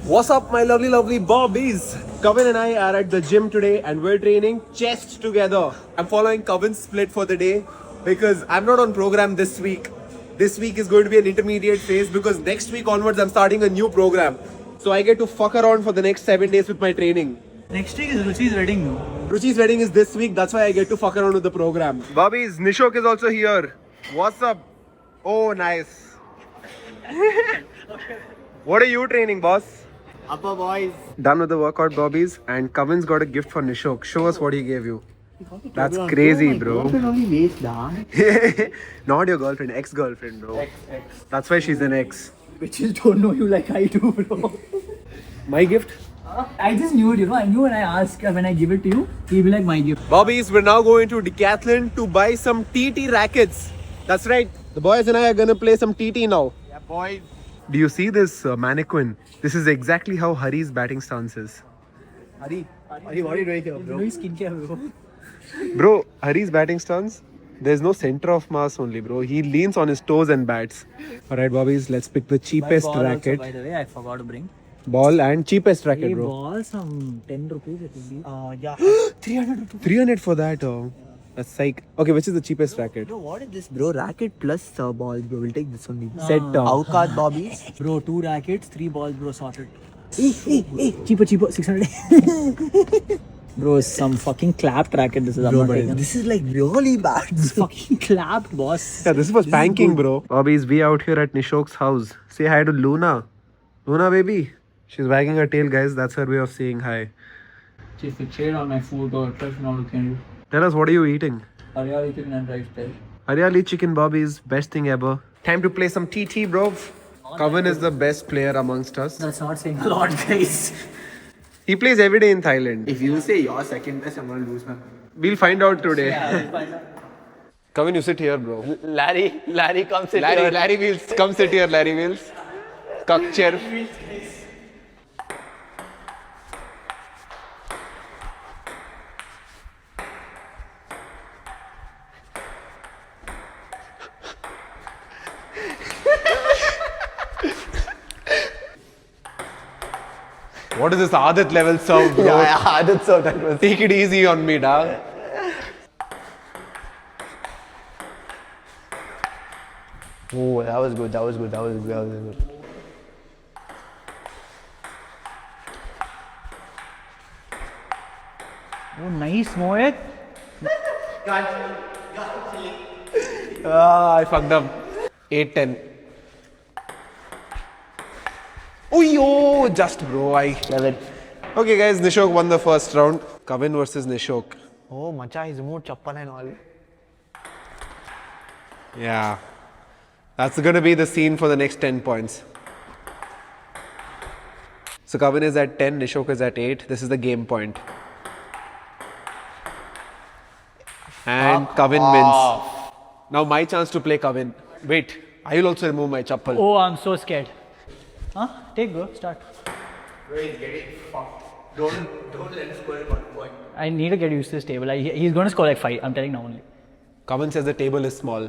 What's up, my lovely bobbies? Kavin and I are at the gym today and we're training chest together. I'm following Kavin's split for the day because I'm not on program this week. This week is going to be an intermediate phase because next week onwards I'm starting a new program. So I get to fuck around for the next 7 days with my training. Next week is Ruchi's wedding. Ruchi's wedding is this week, that's why I get to fuck around with the program. Bobbies, Nishok is also here. What's up? Oh, nice. What are you training, boss? Upper boys. Done with the workout, Bobbies, and Kavin's got a gift for Nishok. Show us what he gave you. That's crazy, bro. Only waist down. Not your girlfriend, ex-girlfriend, bro. Ex. That's why she's an ex. Bitches don't know you like I do, bro. My gift? I just knew it, I knew when I asked, when I give it to you, he'll be like my gift. Bobbies, we're now going to Decathlon to buy some TT rackets. That's right. The boys and I are gonna play some TT now. Yeah, boys. Do you see this mannequin? This is exactly how Hari's batting stance is. Hari, what are you doing here, bro? Doing skincare, bro. Bro, Hari's batting stance, there's no center of mass only, bro. He leans on his toes and bats. Alright, Bobbies, let's pick the cheapest racket. Also, by the way, I forgot to bring. Ball and cheapest racket, bro. Ball, some 10 rupees it will be. Yeah. 300 rupees. 300 for that, oh. That's psych. Okay, which is the cheapest racket? Bro, what is this, bro? Racket plus balls, bro. We'll take this only. Set Avcad Bobbies. Bro, 2 rackets, 3 balls, bro, sorted. Hey, cheaper, 600. Bro, some fucking clapped racket this is. Bro, but this is like really bad. This fucking clapped, boss. Yeah, this was spanking, bro. Bobbies, we out here at Nishok's house. Say hi to Luna. Luna, baby. She's wagging her tail, guys. That's her way of saying hi. She's fixated on my food or touch now looking at you. Tell us, what are you eating? Haryali chicken and rice style. Haryali chicken, Bobbies. Best thing ever. Time to play some TT, bro. Kavan is the best player amongst us. That's not saying a lot, guys. He plays every day in Thailand. If you say you're second best, I'm gonna lose, man. We'll find out today. Yeah, we'll find out. Kavan, you sit here, bro. Larry, come sit Larry, here. Larry Wheels. Come sit here, Larry Wheels. Cuck chair. What is this Adat level serve, bro? Yeah, that's so that was. Take it easy on me, dog. Oh, that was good. Oh, nice, Mohit. I fucked up. 8-10. Oh, yo, just bro. Love it. Okay, guys, Nishok won the first round. Kavin versus Nishok. Oh, macha, he's removed chappal and all. Yeah. That's gonna be the scene for the next 10 points. So Kavin is at 10, Nishok is at 8. This is the game point. And Kavin wins. Now my chance to play Kavin. Wait, I will also remove my chappal. Oh, I'm so scared. Huh? Take, bro. Start. Bro, he's getting fucked. Don't let him score 1 point. I need to get used to this table. He's going to score like 5. I'm telling now only. Kavin says the table is small.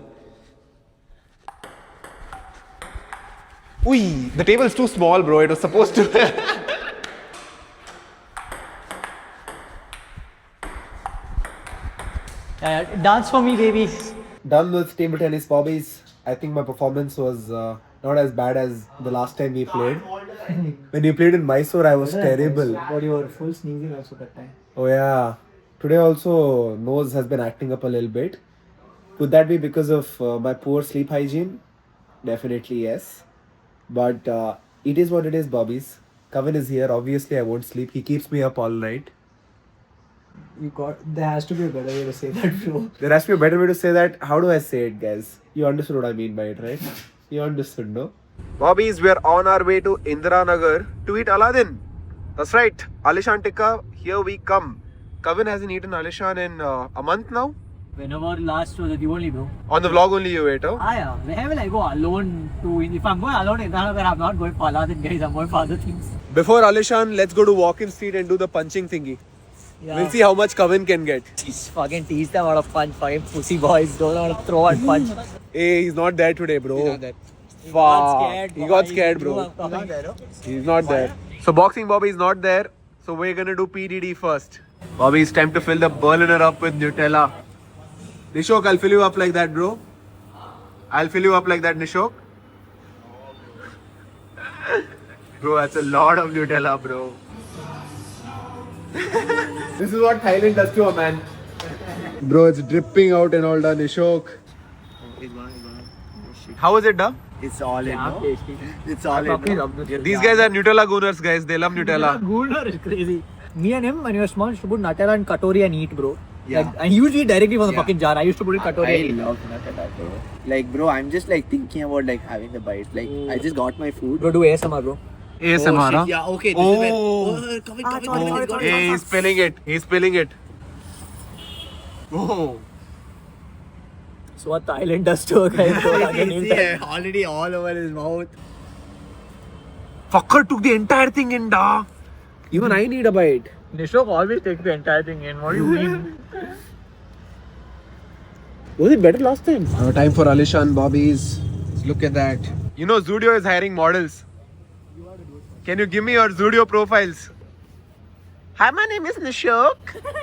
Ui, the table is too small, bro. It was supposed to. Dance for me, baby. Done with table tennis, Bobbies. I think my performance was not as bad as the last time we played. When we played in Mysore, I was terrible. But you were full sneezing also that time. Oh yeah. Today also, nose has been acting up a little bit. Could that be because of my poor sleep hygiene? Definitely yes. But it is what it is, Bobbies. Kavin is here. Obviously, I won't sleep. He keeps me up all night. There has to be a better way to say that, bro. There has to be a better way to say that. How do I say it, guys? You understood what I mean by it, right? You understood, no? Bobbies, we're on our way to Indiranagar to eat Aladdin. That's right. Alishan Tikka, here we come. Kavin hasn't eaten Alishan in a month now. Whenever last was the only, bro. On the vlog only you ate, oh? Yeah. Where will I go alone to? If I'm going alone in Indiranagar, I'm not going for Aladdin, guys. I'm going for other things. Before Alishan, let's go to walk-in street and do the punching thingy. Yeah. We'll see how much Kavin can get. He's fucking tease them out of punch. Fucking pussy boys don't want to throw and punch. Hey, he's not there today, bro. He's not there. Fuck. He got scared, bro. He's not there, no? He's not there. So boxing Bobby is not there. So we're gonna do PDD first. Bobby, it's time to fill the Berliner up with Nutella. Nishok, I'll fill you up like that, bro. I'll fill you up like that, Nishok. Bro, that's a lot of Nutella, bro. This is what Thailand does to a man. Bro, it's dripping out and all done, Nishok. How is it, da? It's all in. Yeah, No? tasty. It's all in. Fucking No? love this. These guys are Nutella gooners, guys. They love Nutella. Gooner is crazy. Me and him, when we were small, used to put Nutella and Katori and eat, bro. Yeah. Like, and he used to eat directly from the Yeah. fucking jar. I used to put it Katori and I eat. love Nutella, bro. Like, bro, I'm just like thinking about like having the bite. Like, I just got my food. Bro, do ASMR, bro. ASMR, Oh, huh? shit. Yeah, okay. This Oh. is where. Come in, come in. Hey, he's spilling it. He's spilling it. Oh. So what Thailand does to a guy, bro. Again, he'll tell- Yeah, already all over his mouth. Fucker took the entire thing in, da. Even I need a bite. Nishok always takes the entire thing in. What do you mean? Was it better last time? Now time for Alishan Bobbies. Look at that. You know Zudio is hiring models. Can you give me your Zudio profiles? Hi, my name is Nishok.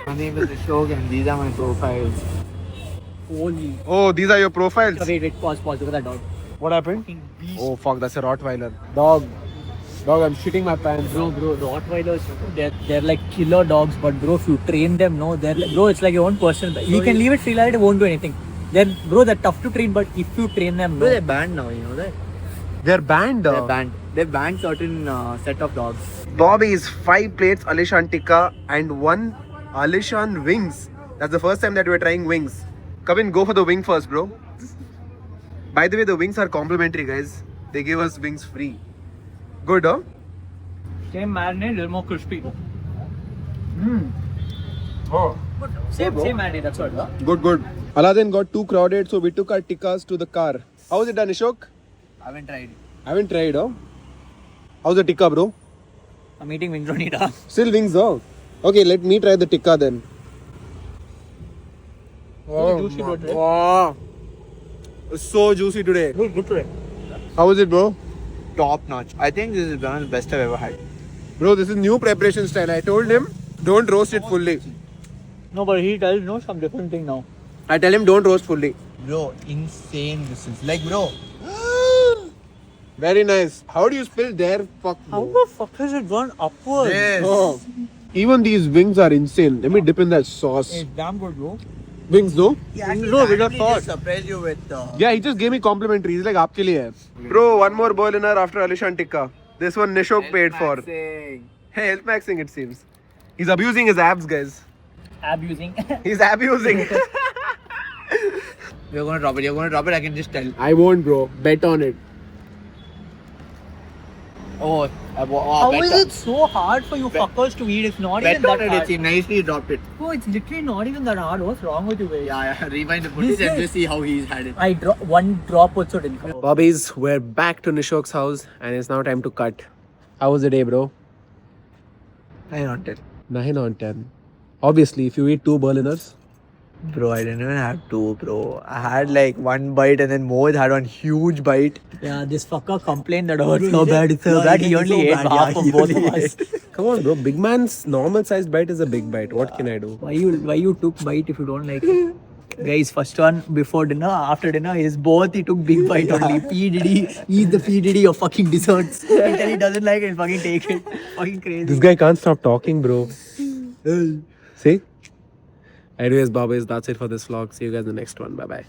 My name is Ashok and these are my profiles. Holy. Oh, these are your profiles. Wait, pause. Look at that dog. What happened? Fucking beast. Oh fuck, that's a Rottweiler. Dog, I'm shitting my pants. Bro, Rottweilers, they're like killer dogs, but bro, if you train them, no, they're like, bro, it's like your own person. You can leave it free like it won't do anything. They're tough to train, but if you train them, Bro, no. they're banned now, you know that? They're banned. They're banned. They've banned certain set of dogs. Bobby's 5 plates Alishan tikka and 1 Alishan wings. That's the first time that we're trying wings. Come in, go for the wing first, bro. By the way, the wings are complimentary, guys. They give us wings free. Good, huh? Same marinade, little more crispy. Oh. Same marinade, that's what. Huh? Good. Aladdin got too crowded, so we took our tikkas to the car. How was it done, Ishok? I haven't tried. I haven't tried, huh? How's the tikka, bro? I'm eating wings on it. Still wings, huh? Okay, let me try the tikka then. Juicy, bro, today. Wow. It's so juicy today. Good today. How was it, bro? Top notch. I think this is one of the best I've ever had. Bro, this is new preparation style. I told him, don't roast it fully. No, but he tells no some different thing now. I tell him, don't roast fully. Bro, insane this is. Like, bro. Very nice. How do you spill there? Fuck. How the fuck has it gone upwards? Yes. Oh. Even these wings are insane. Let me dip in that sauce. It's damn good, bro. Wings, no? Yeah, No, we don't thought. surprise you with Yeah, he just gave me complimentary. He's like, aapke liye hai. Bro, one more Berliner after Alishan Tikka. This one Nishok paid for. Hey, health maxing it seems. He's abusing his abs, guys. Abusing. He's abusing. You're gonna drop it. You're gonna drop it. I can just tell. I won't, bro. Bet on it. Oh, How is it so hard for you fuckers to eat? It's not even Bet on that it, hard. Richie. Nicely dropped it. Bro, it's literally not even that hard. What's wrong with you, guys? Yeah. Rewind the footage and just see how he's had it. One drop also didn't come. Bobbies, we're back to Nishok's house and it's now time to cut. How was the day, bro? 9 on 10. 9 on 10. Obviously, if you eat 2 Berliners. Bro, I didn't even have 2, bro. I had like 1 bite and then Mohit had 1 huge bite. Yeah, this fucker complained that it's so bad, it's so bad. He only ate half of both of us. Come on, bro. Big man's normal sized bite is a big bite. What can I do? Why you took bite if you don't like it? Guys, first one before dinner, after dinner is both he took big bite only. P Diddy, he's the P Diddy of fucking desserts. Until he doesn't like it, fucking take it. Fucking crazy. This guy can't stop talking, bro. See? Anyways, Bobbies, that's it for this vlog. See you guys in the next one. Bye bye.